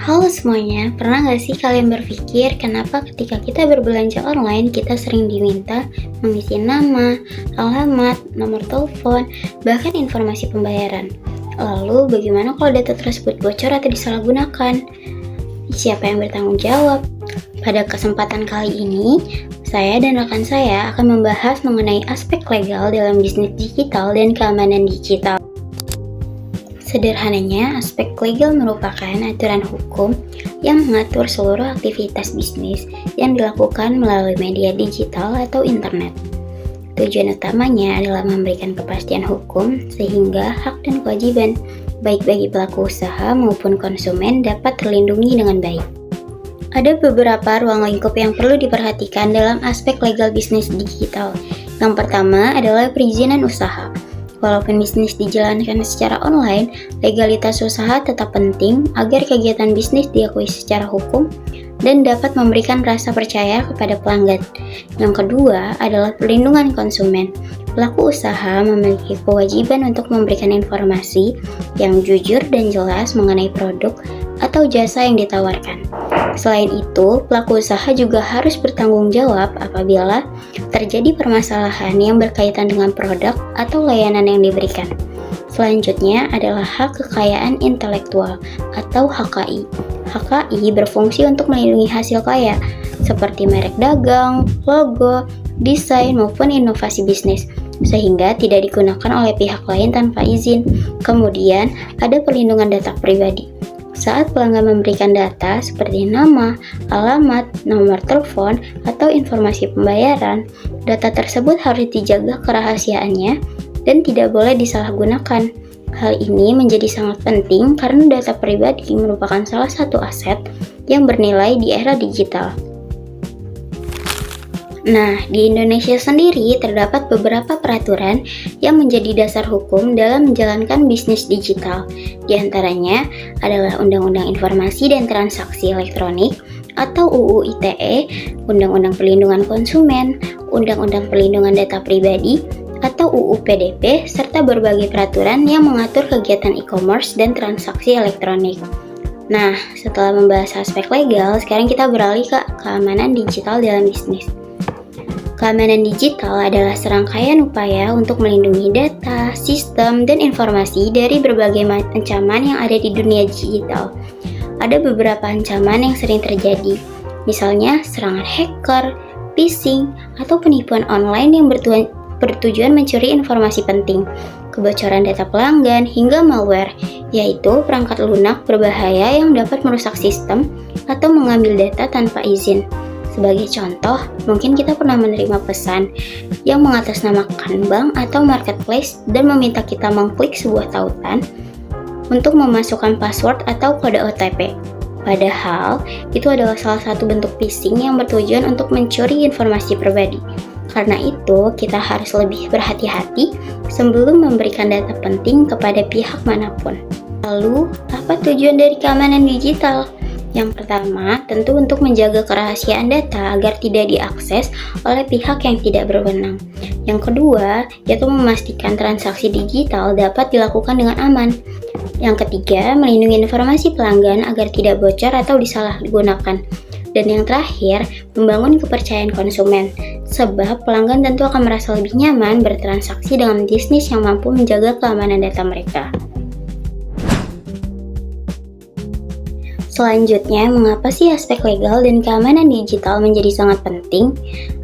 Halo semuanya, pernah nggak sih kalian berpikir kenapa ketika kita berbelanja online kita sering diminta mengisi nama, alamat, nomor telepon, bahkan informasi pembayaran? Lalu bagaimana kalau data tersebut bocor atau disalahgunakan? Siapa yang bertanggung jawab? Pada kesempatan kali ini, saya dan rekan saya akan membahas mengenai aspek legal dalam bisnis digital dan keamanan digital. Sederhananya, aspek legal merupakan aturan hukum yang mengatur seluruh aktivitas bisnis yang dilakukan melalui media digital atau internet. Tujuan utamanya adalah memberikan kepastian hukum sehingga hak dan kewajiban baik bagi pelaku usaha maupun konsumen dapat terlindungi dengan baik. Ada beberapa ruang lingkup yang perlu diperhatikan dalam aspek legal bisnis digital. Yang pertama adalah perizinan usaha. Walaupun bisnis dijalankan secara online, legalitas usaha tetap penting agar kegiatan bisnis diakui secara hukum dan dapat memberikan rasa percaya kepada pelanggan. Yang kedua adalah perlindungan konsumen. Pelaku usaha memiliki kewajiban untuk memberikan informasi yang jujur dan jelas mengenai produk atau jasa yang ditawarkan. Selain itu, pelaku usaha juga harus bertanggung jawab apabila terjadi permasalahan yang berkaitan dengan produk atau layanan yang diberikan. Selanjutnya adalah hak kekayaan intelektual atau HKI. HKI berfungsi untuk melindungi hasil karya seperti merek dagang, logo, desain maupun inovasi bisnis sehingga tidak digunakan oleh pihak lain tanpa izin. Kemudian ada perlindungan data pribadi. Saat pelanggan memberikan data seperti nama, alamat, nomor telepon, atau informasi pembayaran, data tersebut harus dijaga kerahasiaannya dan tidak boleh disalahgunakan. Hal ini menjadi sangat penting karena data pribadi merupakan salah satu aset yang bernilai di era digital. Nah, di Indonesia sendiri terdapat beberapa peraturan yang menjadi dasar hukum dalam menjalankan bisnis digital. Di antaranya adalah Undang-Undang Informasi dan Transaksi Elektronik atau UU ITE, Undang-Undang Perlindungan Konsumen, Undang-Undang Perlindungan Data Pribadi, atau UU PDP, serta berbagai peraturan yang mengatur kegiatan e-commerce dan transaksi elektronik. Nah, setelah membahas aspek legal, sekarang kita beralih ke keamanan digital dalam bisnis. Keamanan digital adalah serangkaian upaya untuk melindungi data, sistem, dan informasi dari berbagai ancaman yang ada di dunia digital. Ada beberapa ancaman yang sering terjadi, misalnya serangan hacker, phishing, atau penipuan online yang bertujuan mencuri informasi penting, kebocoran data pelanggan, hingga malware, yaitu perangkat lunak berbahaya yang dapat merusak sistem atau mengambil data tanpa izin. Sebagai contoh, mungkin kita pernah menerima pesan yang mengatasnamakan bank atau marketplace dan meminta kita mengklik sebuah tautan untuk memasukkan password atau kode OTP. Padahal, itu adalah salah satu bentuk phishing yang bertujuan untuk mencuri informasi pribadi. Karena itu, kita harus lebih berhati-hati sebelum memberikan data penting kepada pihak manapun. Lalu, apa tujuan dari keamanan digital? Yang pertama, tentu untuk menjaga kerahasiaan data agar tidak diakses oleh pihak yang tidak berwenang. Yang kedua, yaitu memastikan transaksi digital dapat dilakukan dengan aman. Yang ketiga, melindungi informasi pelanggan agar tidak bocor atau disalahgunakan. Dan yang terakhir, membangun kepercayaan konsumen, sebab pelanggan tentu akan merasa lebih nyaman bertransaksi dengan bisnis yang mampu menjaga keamanan data mereka. Selanjutnya, mengapa sih aspek legal dan keamanan digital menjadi sangat penting?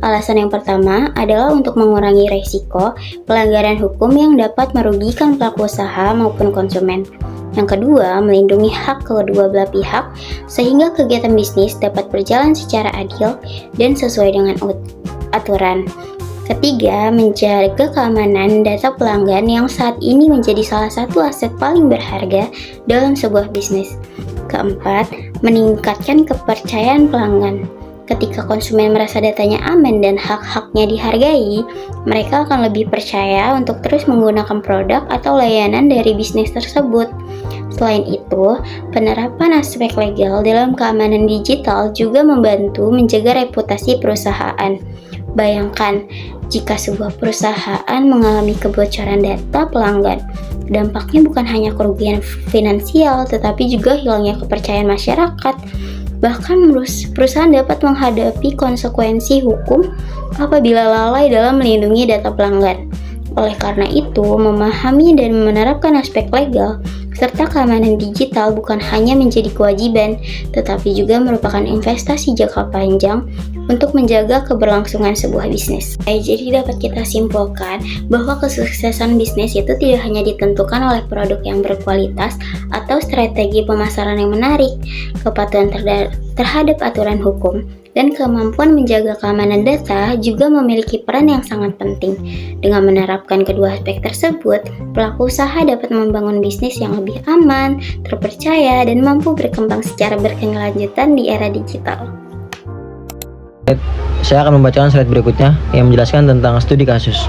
Alasan yang pertama adalah untuk mengurangi resiko pelanggaran hukum yang dapat merugikan pelaku usaha maupun konsumen. Yang kedua, melindungi hak kedua belah pihak sehingga kegiatan bisnis dapat berjalan secara adil dan sesuai dengan aturan. Ketiga, menjaga keamanan data pelanggan yang saat ini menjadi salah satu aset paling berharga dalam sebuah bisnis. Keempat, meningkatkan kepercayaan pelanggan. Ketika konsumen merasa datanya aman dan hak-haknya dihargai, mereka akan lebih percaya untuk terus menggunakan produk atau layanan dari bisnis tersebut. Selain itu, penerapan aspek legal dalam keamanan digital juga membantu menjaga reputasi perusahaan. Bayangkan, jika sebuah perusahaan mengalami kebocoran data pelanggan, Dampaknya bukan hanya kerugian finansial, tetapi juga hilangnya kepercayaan masyarakat. Bahkan perusahaan dapat menghadapi konsekuensi hukum apabila lalai dalam melindungi data pelanggan. Oleh karena itu, memahami dan menerapkan aspek legal serta keamanan digital bukan hanya menjadi kewajiban, tetapi juga merupakan investasi jangka panjang untuk menjaga keberlangsungan sebuah bisnis. Jadi dapat kita simpulkan bahwa kesuksesan bisnis itu tidak hanya ditentukan oleh produk yang berkualitas atau strategi pemasaran yang menarik, kepatuhan terhadap aturan hukum, dan kemampuan menjaga keamanan data juga memiliki peran yang sangat penting. Dengan menerapkan kedua aspek tersebut, pelaku usaha dapat membangun bisnis yang lebih aman, terpercaya, dan mampu berkembang secara berkelanjutan di era digital. Saya akan membacakan slide berikutnya yang menjelaskan tentang studi kasus.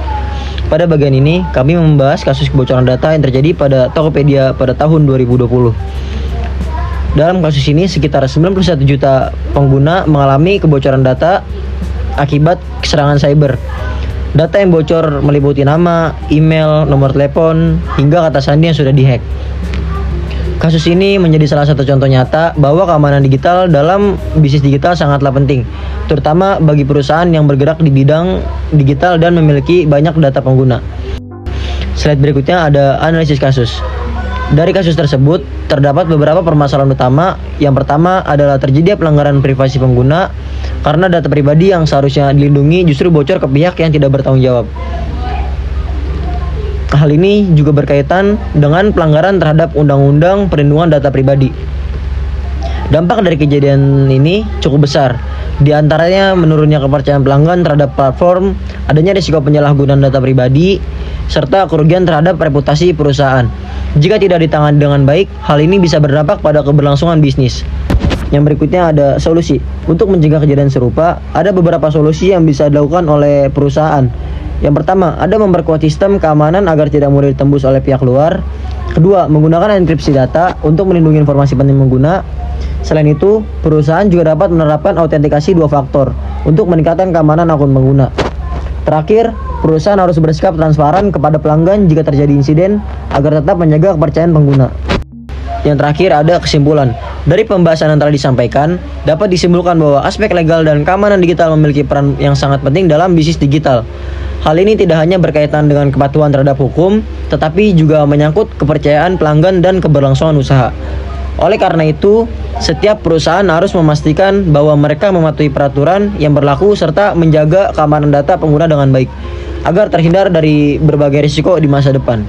Pada bagian ini, kami membahas kasus kebocoran data yang terjadi pada Tokopedia pada tahun 2020. Dalam kasus ini, sekitar 91 juta pengguna mengalami kebocoran data akibat serangan cyber. Data yang bocor meliputi nama, email, nomor telepon, hingga kata sandi yang sudah dihack. Kasus ini menjadi salah satu contoh nyata bahwa keamanan digital dalam bisnis digital sangatlah penting, terutama bagi perusahaan yang bergerak di bidang digital dan memiliki banyak data pengguna. Slide berikutnya ada analisis kasus. Dari kasus tersebut, terdapat beberapa permasalahan utama. Yang pertama adalah terjadi pelanggaran privasi pengguna karena data pribadi yang seharusnya dilindungi justru bocor ke pihak yang tidak bertanggung jawab. Hal ini juga berkaitan dengan pelanggaran terhadap Undang-Undang Perlindungan Data Pribadi. Dampak dari kejadian ini cukup besar. Di antaranya menurunnya kepercayaan pelanggan terhadap platform, adanya risiko penyalahgunaan data pribadi, serta kerugian terhadap reputasi perusahaan. Jika tidak ditangani dengan baik, hal ini bisa berdampak pada keberlangsungan bisnis. Yang berikutnya ada solusi. Untuk mencegah kejadian serupa, ada beberapa solusi yang bisa dilakukan oleh perusahaan. Yang pertama, ada memperkuat sistem keamanan agar tidak mudah ditembus oleh pihak luar. Kedua, menggunakan enkripsi data untuk melindungi informasi penting pengguna. Selain itu, perusahaan juga dapat menerapkan autentikasi 2 faktor untuk meningkatkan keamanan akun pengguna. Terakhir, perusahaan harus bersikap transparan kepada pelanggan jika terjadi insiden agar tetap menjaga kepercayaan pengguna. Yang terakhir ada kesimpulan. Dari pembahasan yang telah disampaikan, dapat disimpulkan bahwa aspek legal dan keamanan digital memiliki peran yang sangat penting dalam bisnis digital. Hal ini tidak hanya berkaitan dengan kepatuhan terhadap hukum, tetapi juga menyangkut kepercayaan pelanggan dan keberlangsungan usaha. Oleh karena itu, setiap perusahaan harus memastikan bahwa mereka mematuhi peraturan yang berlaku serta menjaga keamanan data pengguna dengan baik, agar terhindar dari berbagai risiko di masa depan.